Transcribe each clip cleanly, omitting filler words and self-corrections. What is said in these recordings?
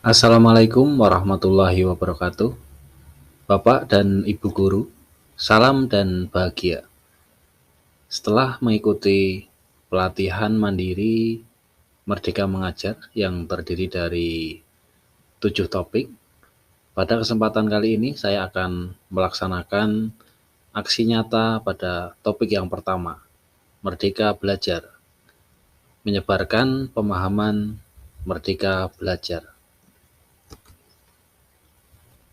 Assalamualaikum warahmatullahi wabarakatuh. Bapak dan Ibu guru, salam dan bahagia. Setelah mengikuti pelatihan mandiri Merdeka Mengajar yang terdiri dari 7 topik, pada kesempatan kali ini saya akan melaksanakan aksi nyata pada topik yang pertama, Merdeka Belajar, menyebarkan pemahaman Merdeka Belajar.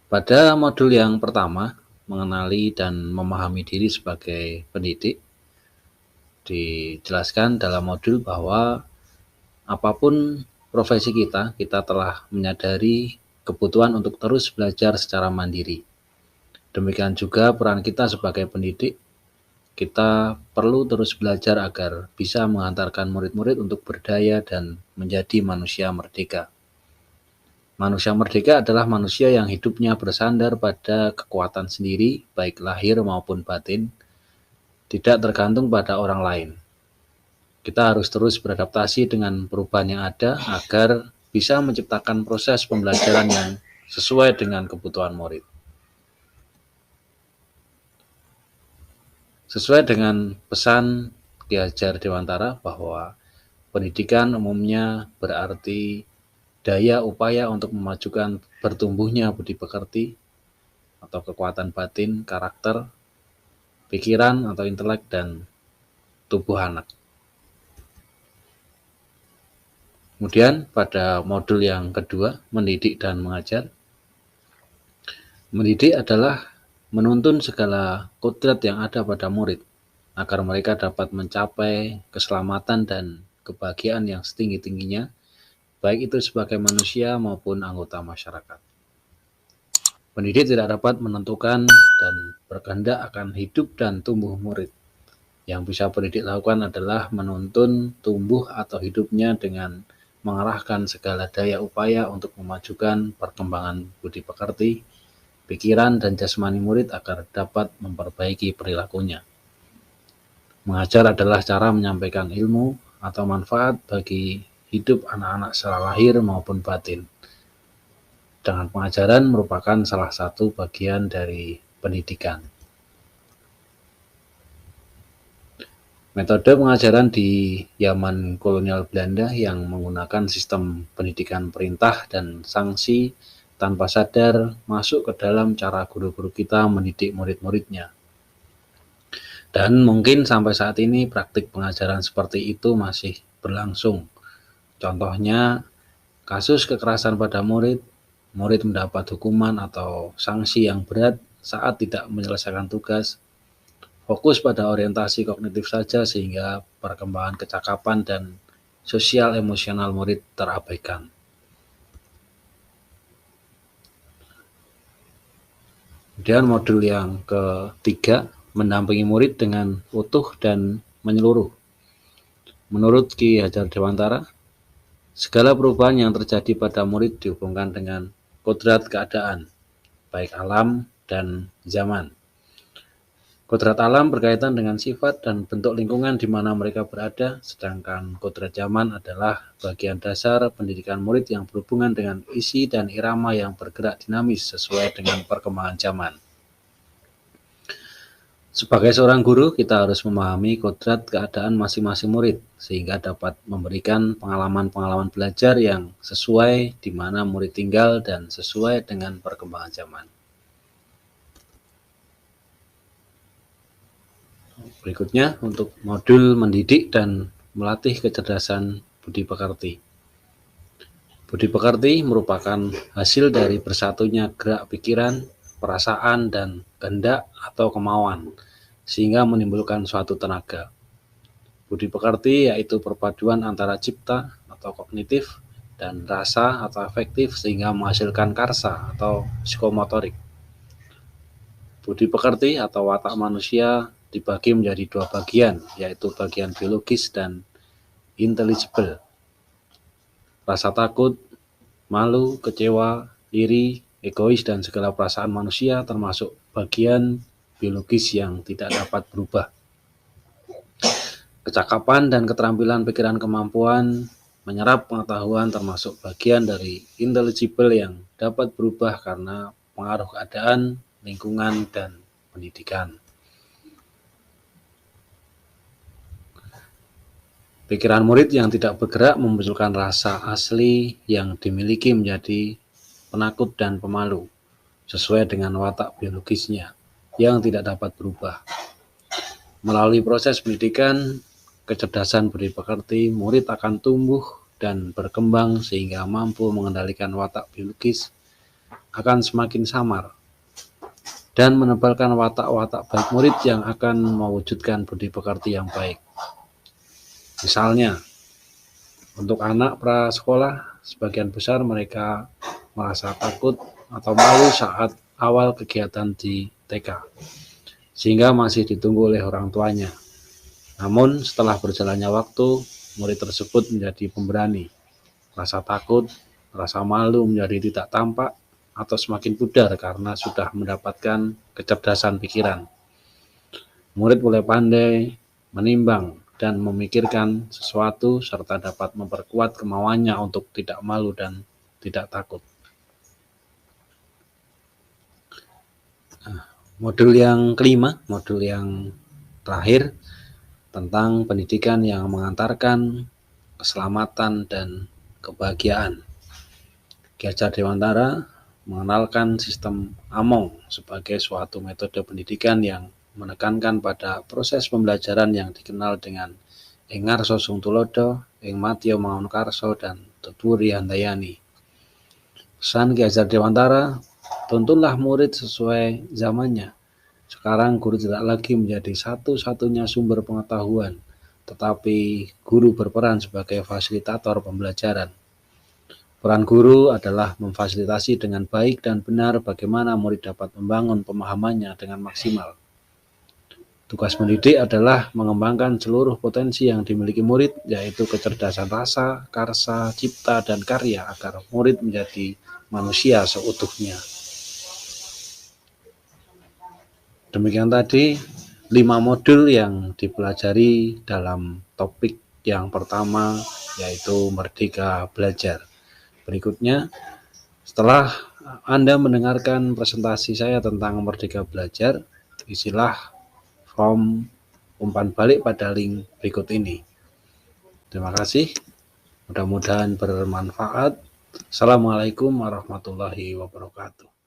Pada modul yang pertama, mengenali dan memahami diri sebagai pendidik, dijelaskan dalam modul bahwa apapun profesi kita telah menyadari kebutuhan untuk terus belajar secara mandiri. Demikian juga peran kita sebagai pendidik, kita perlu terus belajar agar bisa mengantarkan murid-murid untuk berdaya dan menjadi manusia merdeka. Manusia merdeka adalah manusia yang hidupnya bersandar pada kekuatan sendiri, baik lahir maupun batin, tidak tergantung pada orang lain. Kita harus terus beradaptasi dengan perubahan yang ada agar bisa menciptakan proses pembelajaran yang sesuai dengan kebutuhan murid. Sesuai dengan pesan Ki Hajar Dewantara bahwa pendidikan umumnya berarti daya upaya untuk memajukan bertumbuhnya budi pekerti atau kekuatan batin, karakter, pikiran atau intelek, dan tubuh anak. Kemudian pada modul yang kedua, mendidik dan mengajar. Mendidik adalah menuntun segala kodrat yang ada pada murid agar mereka dapat mencapai keselamatan dan kebahagiaan yang setinggi-tingginya, baik itu sebagai manusia maupun anggota masyarakat. Pendidik tidak dapat menentukan dan berkehendak akan hidup dan tumbuh murid. Yang bisa pendidik lakukan adalah menuntun tumbuh atau hidupnya dengan mengarahkan segala daya upaya untuk memajukan perkembangan budi pekerti, pikiran, dan jasmani murid agar dapat memperbaiki perilakunya. Mengajar adalah cara menyampaikan ilmu atau manfaat bagi hidup anak-anak secara lahir maupun batin. Dengan pengajaran merupakan salah satu bagian dari pendidikan. Metode pengajaran di zaman kolonial Belanda yang menggunakan sistem pendidikan perintah dan sanksi tanpa sadar masuk ke dalam cara guru-guru kita mendidik murid-muridnya. Dan mungkin sampai saat ini praktik pengajaran seperti itu masih berlangsung. Contohnya, kasus kekerasan pada murid mendapat hukuman atau sanksi yang berat saat tidak menyelesaikan tugas, fokus pada orientasi kognitif saja sehingga perkembangan kecakapan dan sosial emosional murid terabaikan. Kemudian modul yang ketiga, mendampingi murid dengan utuh dan menyeluruh. Menurut Ki Hajar Dewantara, segala perubahan yang terjadi pada murid dihubungkan dengan kodrat keadaan, baik alam dan zaman. Kodrat alam berkaitan dengan sifat dan bentuk lingkungan di mana mereka berada, sedangkan kodrat zaman adalah bagian dasar pendidikan murid yang berhubungan dengan isi dan irama yang bergerak dinamis sesuai dengan perkembangan zaman. Sebagai seorang guru, kita harus memahami kodrat keadaan masing-masing murid, sehingga dapat memberikan pengalaman-pengalaman belajar yang sesuai di mana murid tinggal dan sesuai dengan perkembangan zaman. Berikutnya untuk modul mendidik dan melatih kecerdasan budi pekerti. Budi pekerti merupakan hasil dari bersatunya gerak pikiran, perasaan, dan kehendak atau kemauan, sehingga menimbulkan suatu tenaga. Budi pekerti yaitu perpaduan antara cipta atau kognitif dan rasa atau afektif sehingga menghasilkan karsa atau psikomotorik. Budi pekerti atau watak manusia dibagi menjadi dua bagian, yaitu bagian biologis dan intelligible. Rasa takut, malu, kecewa, iri, egois, dan segala perasaan manusia termasuk bagian biologis yang tidak dapat berubah. Kecakapan dan keterampilan pikiran kemampuan Menyerap pengetahuan termasuk bagian dari intelligible yang dapat berubah karena pengaruh keadaan, lingkungan, dan pendidikan. Pikiran murid yang tidak bergerak memunculkan rasa asli yang dimiliki menjadi penakut dan pemalu, sesuai dengan watak biologisnya yang tidak dapat berubah. Melalui proses pendidikan, kecerdasan budi pekerti, murid akan tumbuh dan berkembang sehingga mampu mengendalikan watak biologis akan semakin samar dan menebalkan watak-watak baik murid yang akan mewujudkan budi pekerti yang baik. Misalnya, untuk anak prasekolah, sebagian besar mereka merasa takut atau malu saat awal kegiatan di TK, sehingga masih ditunggu oleh orang tuanya. Namun setelah berjalannya waktu, murid tersebut menjadi pemberani. Rasa takut, rasa malu menjadi tidak tampak atau semakin pudar karena sudah mendapatkan kecerdasan pikiran. Murid mulai pandai menimbang dan memikirkan sesuatu serta dapat memperkuat kemauannya untuk tidak malu dan tidak takut. Modul yang kelima, modul yang terakhir, tentang pendidikan yang mengantarkan keselamatan dan kebahagiaan. Ki Hajar Dewantara mengenalkan sistem Among sebagai suatu metode pendidikan yang menekankan pada proses pembelajaran yang dikenal dengan ing ngarsa sung tulodo, ing matya mangun karso, dan tuturi handayani. Pesan Ki Hajar Dewantara, tuntunlah murid sesuai zamannya. Sekarang guru tidak lagi menjadi satu-satunya sumber pengetahuan, tetapi guru berperan sebagai fasilitator pembelajaran. Peran guru adalah memfasilitasi dengan baik dan benar bagaimana murid dapat membangun pemahamannya dengan maksimal. Tugas mendidik adalah mengembangkan seluruh potensi yang dimiliki murid, yaitu kecerdasan rasa, karsa, cipta, dan karya agar murid menjadi manusia seutuhnya. Demikian tadi 5 modul yang dipelajari dalam topik yang pertama, yaitu Merdeka Belajar. Berikutnya, setelah Anda mendengarkan presentasi saya tentang Merdeka Belajar, isilah form umpan balik pada link berikut ini. Terima kasih, mudah-mudahan bermanfaat. Assalamualaikum warahmatullahi wabarakatuh.